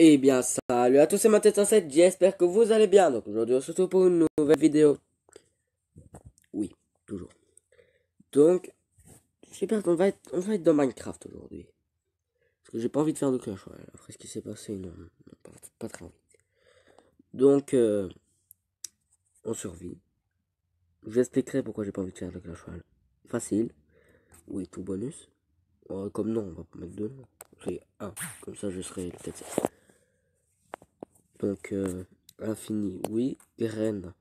Eh bien, salut à tous, c'est Mathieu107, j'espère que vous allez bien. Donc aujourd'hui, on se retrouve pour une nouvelle vidéo. Oui, toujours. Donc, j'espère qu'on va être dans Minecraft aujourd'hui. Parce que j'ai pas envie de faire de Clash Royale. Après ce qui s'est passé, non, pas très envie. Donc, on survit. Je vous expliquerai pourquoi j'ai pas envie de faire de Clash Royale. Facile. Oui, tout bonus. Comme non, on va pas mettre deux. C'est un. Comme ça, je serai peut-être. Donc, infini, oui. Graine.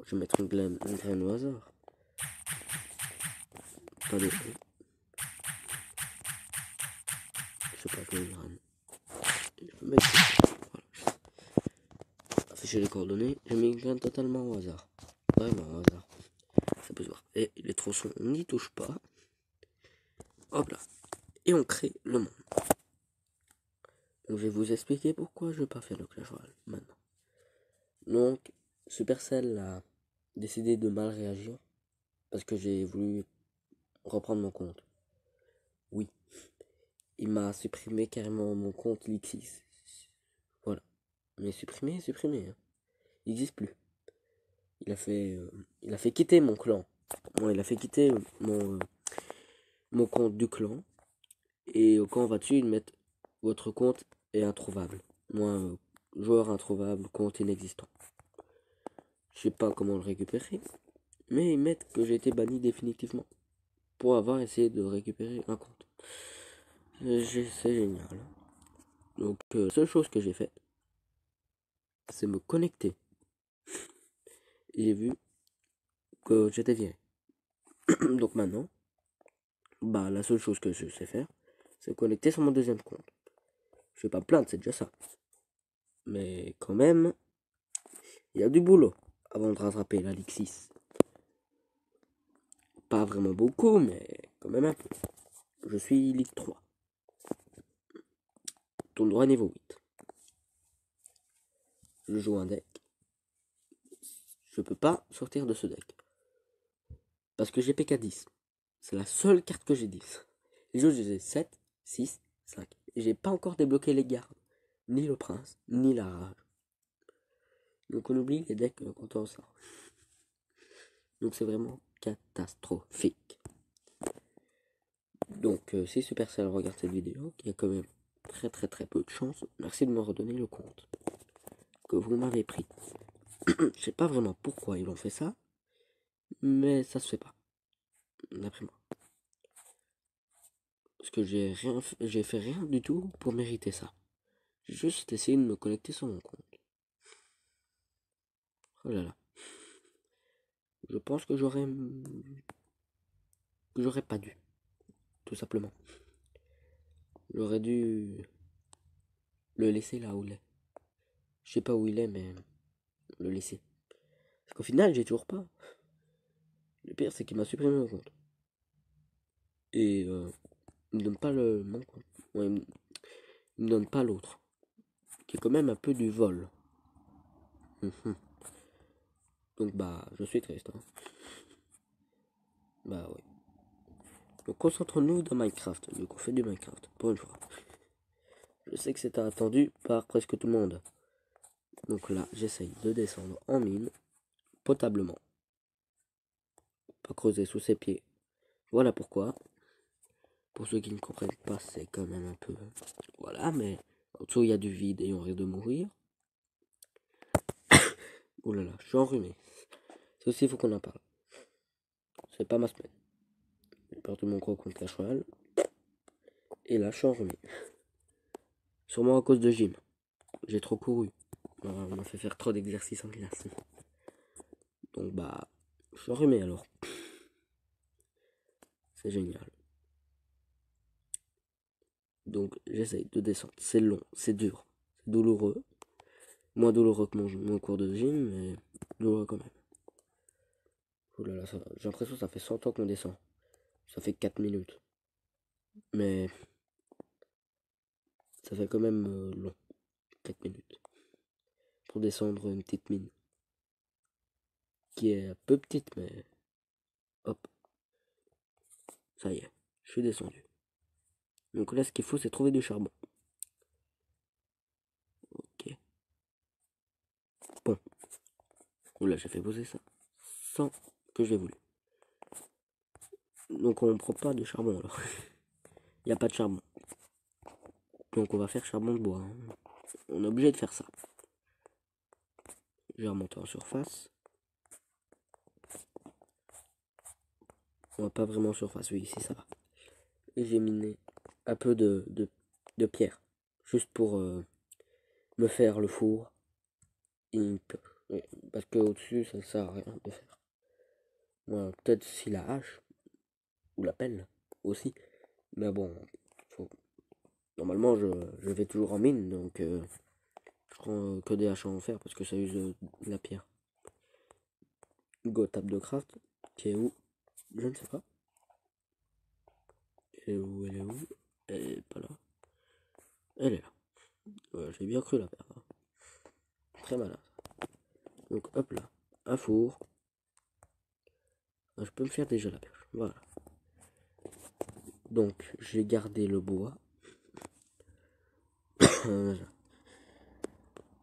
Je vais mettre une graine au hasard. Attendez. Je sais pas quelle graine. Je peux mettre. Voilà. Afficher les coordonnées. J'ai mis une graine totalement au hasard. Vraiment au hasard. Ça peut se voir. Et les tronçons, on n'y touche pas. Hop là. Et on crée le monde. Donc je vais vous expliquer pourquoi je ne vais pas faire le Clash Royale maintenant. Donc, Supercell a décidé de mal réagir. Parce que j'ai voulu reprendre mon compte. Oui. Il m'a supprimé carrément mon compte Lixis. Voilà. Mais supprimé. Hein. Il n'existe plus. Il a fait quitter mon clan. Bon, il a fait quitter mon compte du clan. Et quand on va dessus, ils mettent votre compte est introuvable. Moi, joueur introuvable, compte inexistant. Je sais pas comment le récupérer. Mais ils mettent que j'ai été banni définitivement. Pour avoir essayé de récupérer un compte. C'est génial. Donc, la seule chose que j'ai faite, c'est me connecter. Et j'ai vu que j'étais viré. Donc maintenant, bah la seule chose que je sais faire, c'est me connecter sur mon deuxième compte. Je vais pas me plaindre, c'est déjà ça. Mais quand même, il y a du boulot avant de rattraper l'Alixis. Pas vraiment beaucoup, mais quand même un peu. Je suis Ligue 3. Tournoi niveau 8. Je joue un deck. Je peux pas sortir de ce deck. Parce que j'ai PK 10. C'est la seule carte que j'ai 10. Les autres, j'ai 7, 6, 5. Et j'ai pas encore débloqué les gardes. Ni le prince, ni la rage. Donc on oublie les decks quand on sort. Donc c'est vraiment catastrophique. Donc si Supercell regarde cette vidéo, qui a quand même très peu de chance, merci de me redonner le compte que vous m'avez pris. Je sais pas vraiment pourquoi ils ont fait ça, mais ça se fait pas, d'après moi. Parce que j'ai fait rien du tout pour mériter ça. J'ai juste essayé de me connecter sur mon compte. Oh là là. Je pense que j'aurais pas dû, tout simplement. J'aurais dû le laisser là où il est. Je sais pas où il est, mais le laisser. Parce qu'au final, j'ai toujours pas. Le pire, c'est qu'il m'a supprimé mon compte. Et il me donne pas mon compte. Ouais, il me donne pas l'autre. Qui est quand même un peu du vol. Donc bah, je suis triste. Hein. Bah oui. Donc concentrons-nous dans Minecraft. Donc on fait du Minecraft, pour une fois. Je sais que c'est attendu par presque tout le monde. Donc là, j'essaye de descendre en mine, potablement. Pas creuser sous ses pieds. Voilà pourquoi. Pour ceux qui ne comprennent pas, c'est quand même un peu... Voilà, mais en dessous, il y a du vide et on risque de mourir. Oh là là, je suis enrhumé. Ça aussi, il faut qu'on en parle. C'est pas ma semaine. J'ai perdu mon gros contre la cheval. Et là, je suis enrhumé. Sûrement à cause de gym. J'ai trop couru. On m'a fait faire trop d'exercices en classe. Donc bah, je suis enrhumé alors. C'est génial. Donc j'essaye de descendre. C'est long, c'est dur, c'est douloureux. Moins douloureux que mon cours de gym, mais douloureux quand même. Oh là là, j'ai l'impression que ça fait 100 ans qu'on descend. Ça fait 4 minutes. Mais ça fait quand même long. 4 minutes. Pour descendre une petite mine. Qui est un peu petite, mais hop. Ça y est, je suis descendu. Donc là, ce qu'il faut, c'est trouver du charbon. charbon. Oula, j'ai fait poser ça sans que j'ai voulu. Donc on ne prend pas de charbon alors. Il n'y a pas de charbon. Donc on va faire charbon de bois. Hein. On est obligé de faire ça. Je vais remonter en surface. On va pas vraiment en surface, oui, ici ça va. Et j'ai miné un peu de pierre. Juste pour me faire le four. Oui, parce que au-dessus, ça ne sert à rien de faire. Moi, peut-être si la hache, ou la pelle, aussi. Mais bon, faut... normalement, je vais toujours en mine, donc je prends que des haches à en fer, parce que ça use de la pierre. Go table de craft, qui est où? Je ne sais pas. Elle est où? Elle est où? Elle est pas là. Elle est là. Ouais, j'ai bien cru la perdre. Très malin. Donc hop là, un four. Je peux me faire déjà la perche. Voilà. Donc j'ai gardé le bois.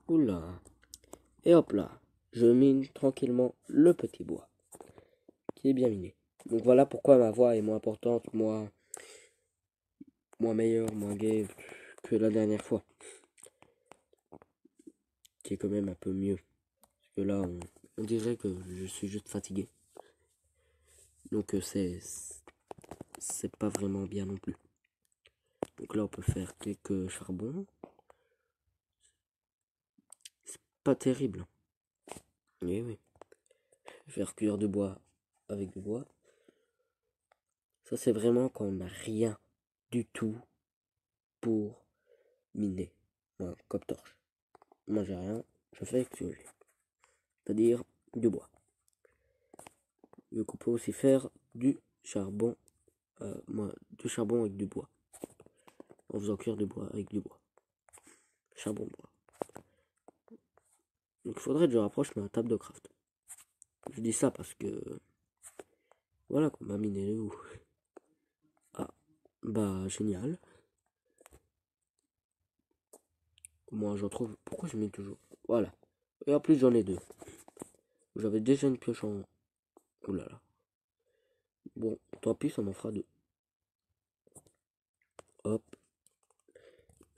Oula. Et hop là. Je mine tranquillement le petit bois. Qui est bien miné. Donc voilà pourquoi ma voix est moins importante, moins meilleure, moins gaie que la dernière fois. Qui est quand même un peu mieux. Parce que là, on dirait que je suis juste fatigué. Donc c'est pas vraiment bien non plus. Donc là, on peut faire quelques charbons. C'est pas terrible. Oui, oui. Faire cuire du bois avec du bois. Ça, c'est vraiment quand on n'a rien du tout pour miner. Moi, comme torche. Moi, j'ai rien. Je fais ce que j'ai. C'est-à-dire du bois. Donc, on peut aussi faire du charbon. Du charbon avec du bois. En faisant cuire du bois avec du bois. Charbon bois. Donc, il faudrait que je rapproche ma table de craft. Je dis ça parce que... Voilà, qu'on m'a miné où. Ah, bah, génial. Moi, j'en trouve... Pourquoi je mets toujours... Voilà. Et en plus, j'en ai deux. J'avais déjà une pioche en... Ouh là là. Bon, tant pis, ça m'en fera deux. Hop.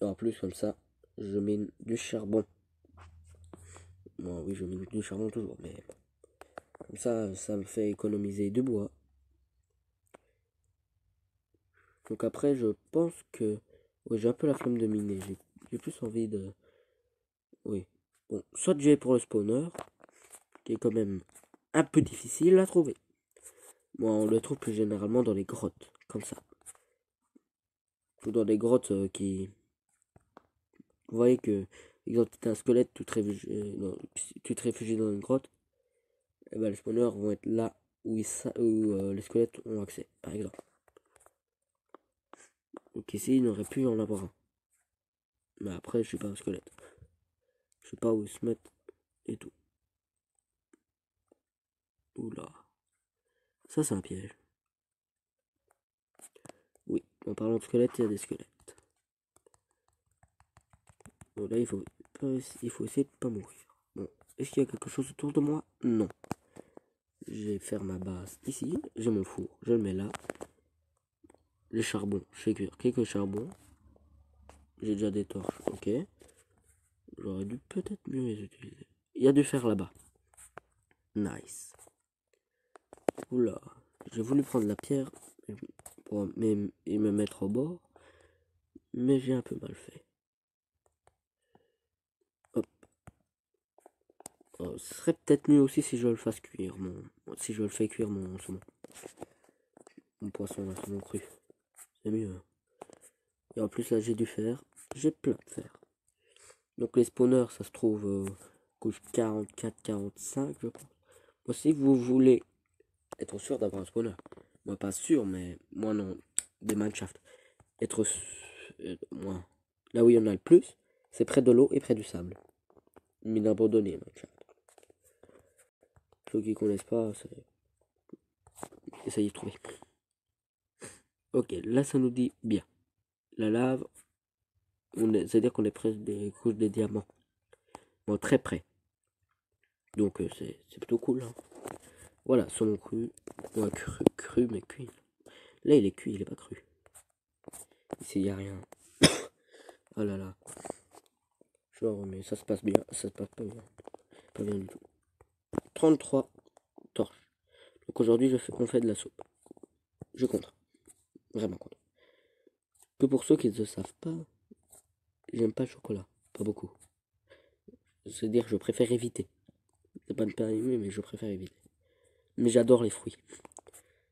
Et en plus, comme ça, je mine du charbon. Bon, oui, je mine du charbon toujours, mais... Comme ça me fait économiser du bois. Donc après, je pense que... Oui, j'ai un peu la flemme de miner. J'ai plus envie de... Oui. Bon, soit j'ai pour le spawner, qui est quand même un peu difficile à trouver. Moi, on le trouve plus généralement dans les grottes, comme ça. Ou dans des grottes qui... Vous voyez que, exemple, tu as un squelette, tu te réfugies dans une grotte, et ben les spawners vont être là où, les squelettes ont accès, par exemple. Donc ici, il n'aurait pu y en avoir un. Mais après, je suis pas un squelette. Je sais pas où ils se mettent et tout. Oula. Ça, c'est un piège. Oui, en parlant de squelettes, il y a des squelettes. Bon, là, il faut essayer de pas mourir. Bon, est-ce qu'il y a quelque chose autour de moi? Non. Je vais faire ma base ici. J'ai mon four, je le mets là. Les charbons, je fais cuire quelques charbons. J'ai déjà des torches, ok. J'aurais dû peut-être mieux les utiliser. Il y a du fer là-bas. Nice. Oula, j'ai voulu prendre la pierre et me mettre au bord. Mais j'ai un peu mal fait. Hop. Oh, ce serait peut-être mieux aussi si je le fasse cuire, si je le fais cuire mon saumon. Mon poisson, là, saumon cru. C'est mieux. Et en plus là j'ai du fer. J'ai plein de fer. Donc les spawners ça se trouve couche 44, 45 je pense. Moi si vous voulez être sûr d'avoir un spawner. Moi pas sûr mais moi non. Des mineshaft. Moi. Là où il y en a le plus, c'est près de l'eau et près du sable. Une mine abandonnée, mineshaft. Ceux qui connaissent pas, essayez de trouver. Ok, là ça nous dit bien. La lave, c'est-à-dire qu'on est près des couches des diamants. Bon, très près. Donc c'est plutôt cool. Hein. Voilà, saumon cru. Ouais, cru, mais cuit. Là, il est cuit, il est pas cru. Ici, il n'y a rien. Oh là là. Genre, mais ça se passe bien. Ça se passe pas bien. Pas bien du tout. 33 torches. Donc aujourd'hui, on fait de la soupe. Je compte. Vraiment contre. Que pour ceux qui ne le savent pas, j'aime pas le chocolat. Pas beaucoup. C'est-à-dire que je préfère éviter. C'est pas ne pas aimer, mais je préfère éviter. Mais j'adore les fruits.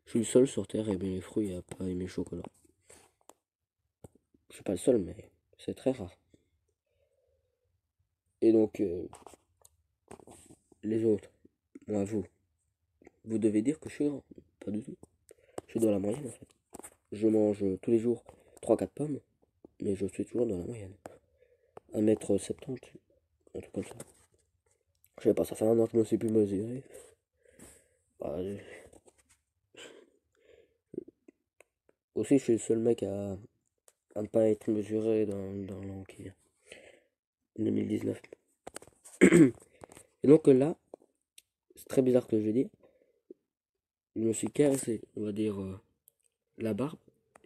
Je suis le seul sur Terre à aimer les fruits et à pas aimer le chocolat. Je suis pas le seul, mais c'est très rare. Et donc, les autres, moi, vous devez dire que je suis grand. Pas du tout. Je suis dans la moyenne, en fait. Je mange tous les jours 3 4 pommes, mais je suis toujours dans la moyenne. 1 m 70, un truc comme ça. Je sais pas, ça fait un an que je me suis plus mesuré. Bah, aussi, je suis le seul mec à ne pas être mesuré dans l'an qui vient. 2019. Et donc là, c'est très bizarre que je dis, je me suis caressé, on va dire, la barbe.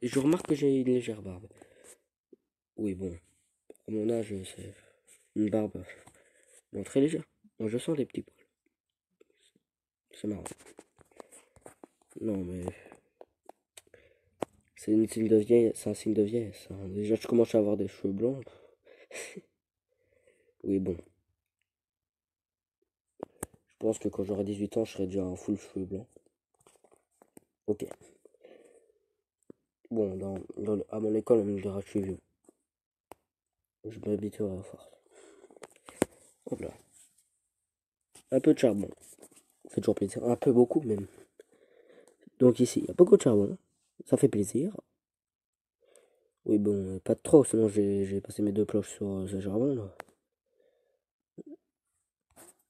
Et je remarque que j'ai une légère barbe. Oui, bon, à mon âge, c'est une barbe bon, très légère. Moi, je sens les petits poils. C'est marrant. Non, mais c'est un signe de vieillesse. C'est un signe de vieillesse. Hein. Déjà, je commence à avoir des cheveux blancs. Oui, bon. Je pense que quand j'aurai 18 ans, je serai déjà en full cheveux blancs. Ok. Bon, à mon école, on me dira que je suis vieux. Je m'habituerai à force. Hop là. Un peu de charbon. Ça fait toujours plaisir. Un peu beaucoup, même. Donc ici, il y a beaucoup de charbon. Ça fait plaisir. Oui, bon, pas trop, sinon j'ai passé mes 2 cloches sur ce charbon, là.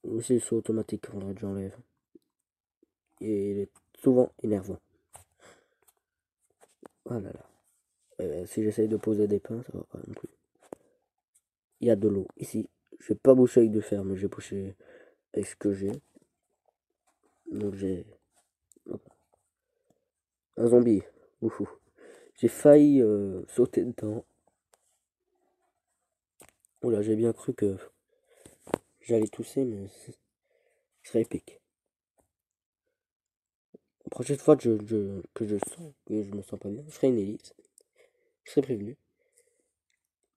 Aussi, c'est automatique, faudrait que j'enlève. Et il est souvent énervant. Ah là là. Si j'essaye de poser des pains, ça va pas non plus. Il y a de l'eau. Ici, je vais pas boucher avec du fer, mais je vais boucher avec ce que j'ai. Donc j'ai un zombie. Oufou. J'ai failli sauter dedans. Oula, j'ai bien cru que j'allais tousser, mais ce serait épique. La prochaine fois que je sens que je me sens pas bien, je ferai une hélice. Je serai prévenu.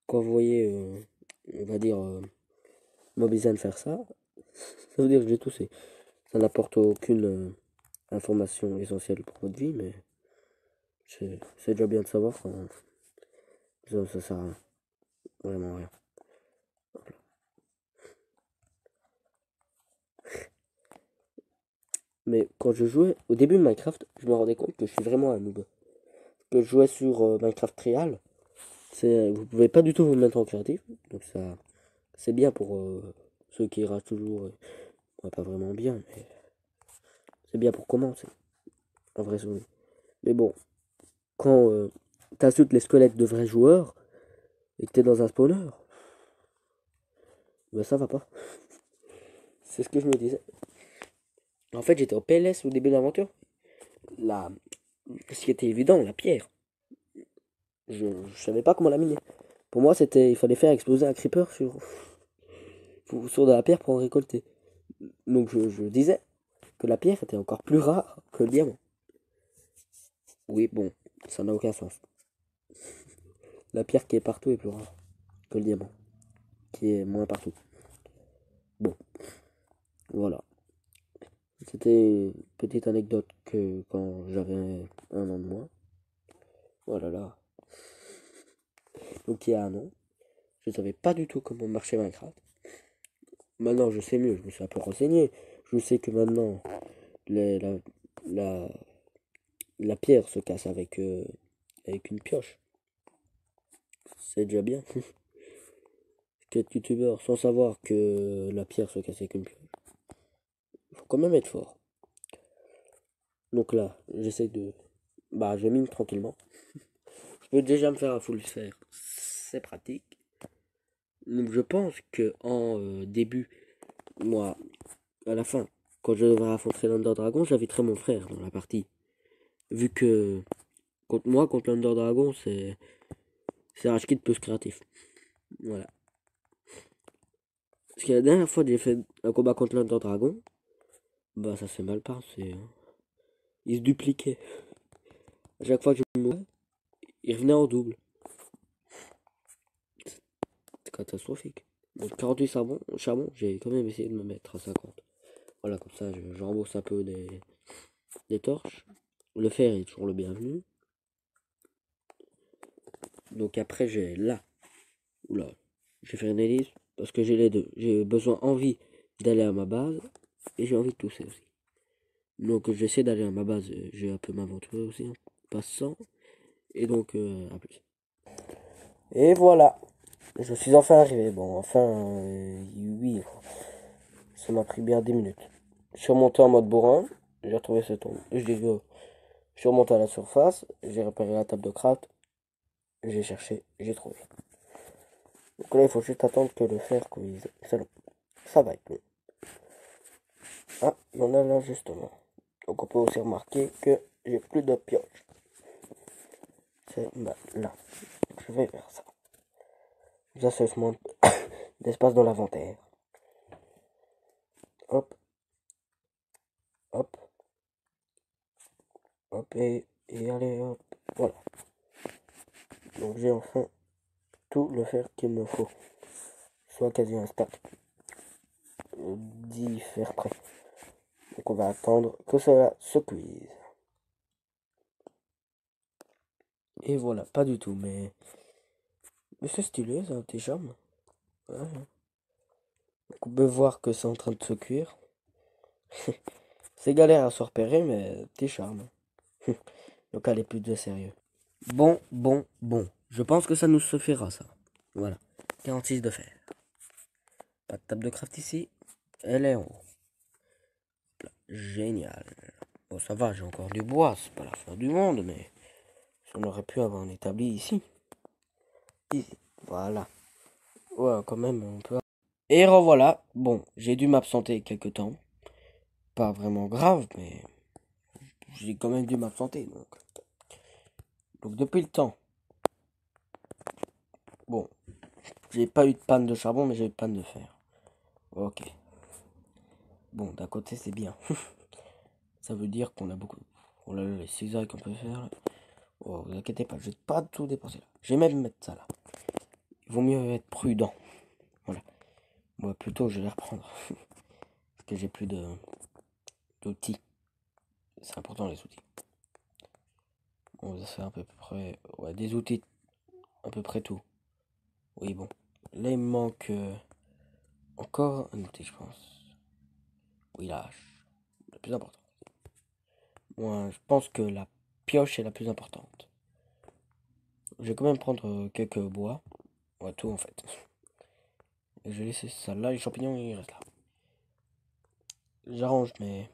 Quand vous voyez, on va dire, Mobizane faire ça, ça veut dire que j'ai toussé. Ça n'apporte aucune information essentielle pour votre vie, mais c'est déjà bien de savoir quand ça sert à rien. Vraiment rien. Mais quand je jouais au début de Minecraft, je me rendais compte que je suis vraiment un noob. Que je jouais sur Minecraft Trial, vous pouvez pas du tout vous mettre en créatif, donc ça c'est bien pour ceux qui ragent toujours. Ouais, pas vraiment bien, mais c'est bien pour commencer. En vrai, oui. Mais bon, quand t'insultes les squelettes de vrais joueurs et que t'es dans un spawner, ben ça va pas. C'est ce que je me disais. En fait, j'étais au PLS au début de l'aventure. La... Ce qui était évident, la pierre. Je savais pas comment la miner. Pour moi, il fallait faire exploser un creeper sur de la pierre pour en récolter. Donc je disais que la pierre était encore plus rare que le diamant. Oui, bon, ça n'a aucun sens. La pierre qui est partout est plus rare que le diamant, qui est moins partout. Bon, voilà. C'était une petite anecdote que quand j'avais 1 an de moins. Voilà là. Donc il y a 1 an, je ne savais pas du tout comment marchait Minecraft. Maintenant je sais mieux, je me suis un peu renseigné. Je sais que maintenant la, la, la pierre se casse avec une pioche. C'est déjà bien. Quel youtubeur sans savoir que la pierre se casse avec une pioche. Faut quand même être fort. Donc là, j'essaie de... Bah, je mine tranquillement. Je peux déjà me faire un full sphère. C'est pratique. Donc je pense que en début, moi, à la fin, quand je devrais affronter l'Under Dragon, j'inviterai mon frère dans la partie. Vu que contre l'Under Dragon, c'est Rage Kid plus créatif. Voilà. Parce que la dernière fois que j'ai fait un combat contre l'Under Dragon, bah ça s'est mal passé. Hein. Il se dupliquait. À chaque fois que je mourais, il revenait en double. C'est catastrophique. Donc 48 charbon, j'ai quand même essayé de me mettre à 50. Voilà, comme ça je rembourse un peu des torches. Le fer est toujours le bienvenu. Donc après j'ai là. Oula. Je vais faire une hélice parce que j'ai les deux. J'ai envie d'aller à ma base et j'ai envie de tousser aussi. Donc j'essaie d'aller à ma base. Je vais un peu m'aventurer aussi en passant. Et donc à plus. Et voilà. Je suis enfin arrivé. Bon, enfin, oui. Ça m'a pris bien 10 minutes. Je suis remonté en mode bourrin. J'ai retrouvé ce tombe. Je suis remonté à la surface. J'ai repéré la table de craft. J'ai cherché. J'ai trouvé. Donc là, il faut juste attendre que le fer cuise. C'est long. Ça va être long. Ah, il y en a là justement. Donc on peut aussi remarquer que j'ai plus de pioche. C'est bah, là. Donc, je vais vers ça. J'ai seulement d'espace dans l'inventaire. Hop, hop, hop, et allez, hop. Voilà. Donc j'ai enfin tout le fer qu'il me faut. Soit quasi un stack. 10 fers prêts. Donc on va attendre que cela se cuise. Et voilà, pas du tout, mais c'est stylé, ça, tes charmes. Ouais. Donc on peut voir que c'est en train de se cuire. C'est galère à se repérer, mais t'es charme. Donc allez, plus de sérieux. Bon. Je pense que ça nous suffira, ça. Voilà. 46 de fer. Pas de table de craft ici. Elle est en haut. Là. Génial. Bon, ça va, j'ai encore du bois. C'est pas la fin du monde, mais on aurait pu avoir un établi ici. Ici. Voilà. Ouais, quand même, on peut. Et revoilà. Bon, j'ai dû m'absenter quelques temps. Pas vraiment grave, mais j'ai quand même dû m'absenter. Donc depuis le temps. Bon, j'ai pas eu de panne de charbon, mais j'ai eu de panne de fer. Ok. Bon, d'un côté, c'est bien. Ça veut dire qu'on a beaucoup. Oh là là, les cisailles qu'on peut faire. Oh, vous inquiétez pas, je vais pas tout dépenser là. Je vais même mettre ça là. Il vaut mieux être prudent. Voilà. Moi, plutôt, je vais les reprendre. Parce que j'ai plus d'outils. C'est important, les outils. Bon, ça fait à peu près. Ouais, des outils. À peu près tout. Oui, bon. Là, il me manque encore un outil, je pense. Oui, la hache. La plus importante. Moi, je pense que la pioche est la plus importante. Je vais quand même prendre quelques bois. Ouais, tout en fait. Et je vais laisser ça là, les champignons ils restent là. J'arrange mes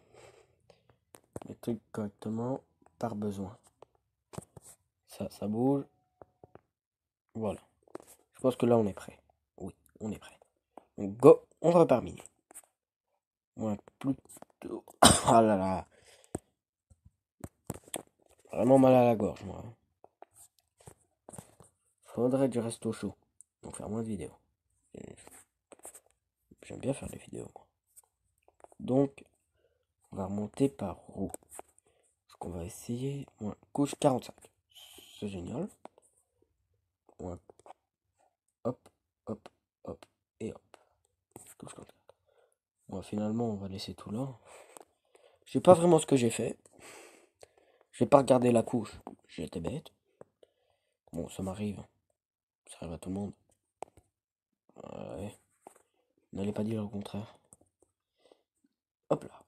trucs correctement par besoin. Ça bouge. Voilà. Je pense que là on est prêt. Oui, on est prêt. Donc go, on repart miner. Ouais, plutôt. Ah là là. Vraiment mal à la gorge moi. Faudrait que je reste au chaud. Donc faire moins de vidéos. J'aime bien faire des vidéos moi. Donc, on va remonter par où? Ce qu'on va essayer. Ouais, couche 45. C'est génial. Ouais. Hop, hop, hop, et hop. Couche 44. Bon, finalement, on va laisser tout là. Je sais pas vraiment ce que j'ai fait. J'ai pas regardé la couche. J'étais bête. Bon, ça m'arrive. Ça arrive à tout le monde. Ouais. N'allez pas dire le contraire. Hop là.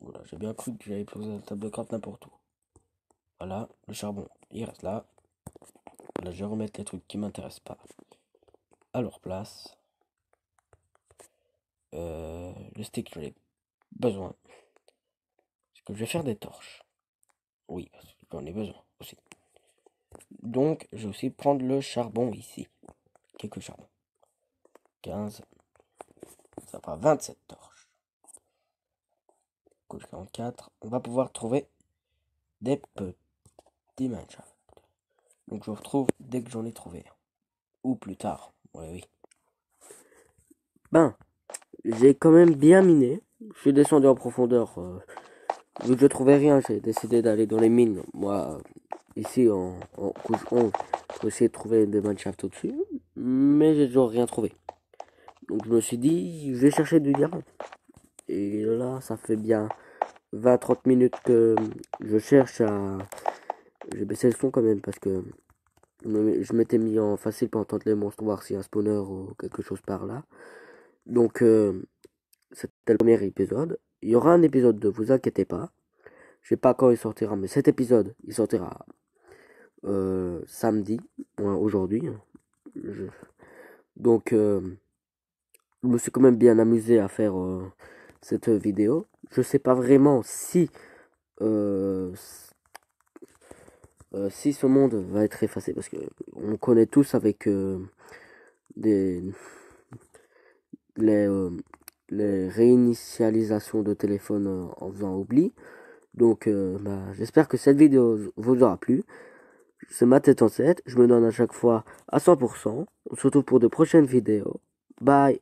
Voilà, j'ai bien cru que j'allais poser la table de craft n'importe où. Voilà, le charbon, il reste là. Là, je vais remettre les trucs qui m'intéressent pas à leur place. Le stick, j'en ai besoin. Parce que je vais faire des torches. Oui, parce que j'en ai besoin aussi. Donc, je vais aussi prendre le charbon ici. Quelques charbons. 15. Ça fera 27 torches. couche 44, on va pouvoir trouver des petits Minecraft. Donc je vous retrouve dès que j'en ai trouvé. Ou plus tard. Oui. Ben, j'ai quand même bien miné. Je suis descendu en profondeur. Vu que je trouvais rien, j'ai décidé d'aller dans les mines. Moi, ici en couche 11, pour essayer de trouver des Minecraft au-dessus. Mais j'ai toujours rien trouvé. Donc je me suis dit, je vais chercher du diamant. Et là, ça fait bien 20-30 minutes que je cherche à... J'ai baissé le son quand même parce que je m'étais mis en facile pour entendre les monstres, voir s'il y a un spawner ou quelque chose par là. Donc, c'était le premier épisode. Il y aura un épisode 2, vous inquiétez pas. Je sais pas quand il sortira, mais cet épisode, il sortira samedi, aujourd'hui. Je- Donc, je me suis quand même bien amusé à faire cette vidéo. Je sais pas vraiment euh, si ce monde va être effacé, parce que on connaît tous avec des, les, euh, les réinitialisations de téléphone en faisant oubli. Donc, j'espère que cette vidéo vous aura plu. C'est ma tête en 7. Je me donne à chaque fois à 100%. On se retrouve pour de prochaines vidéos. Bye.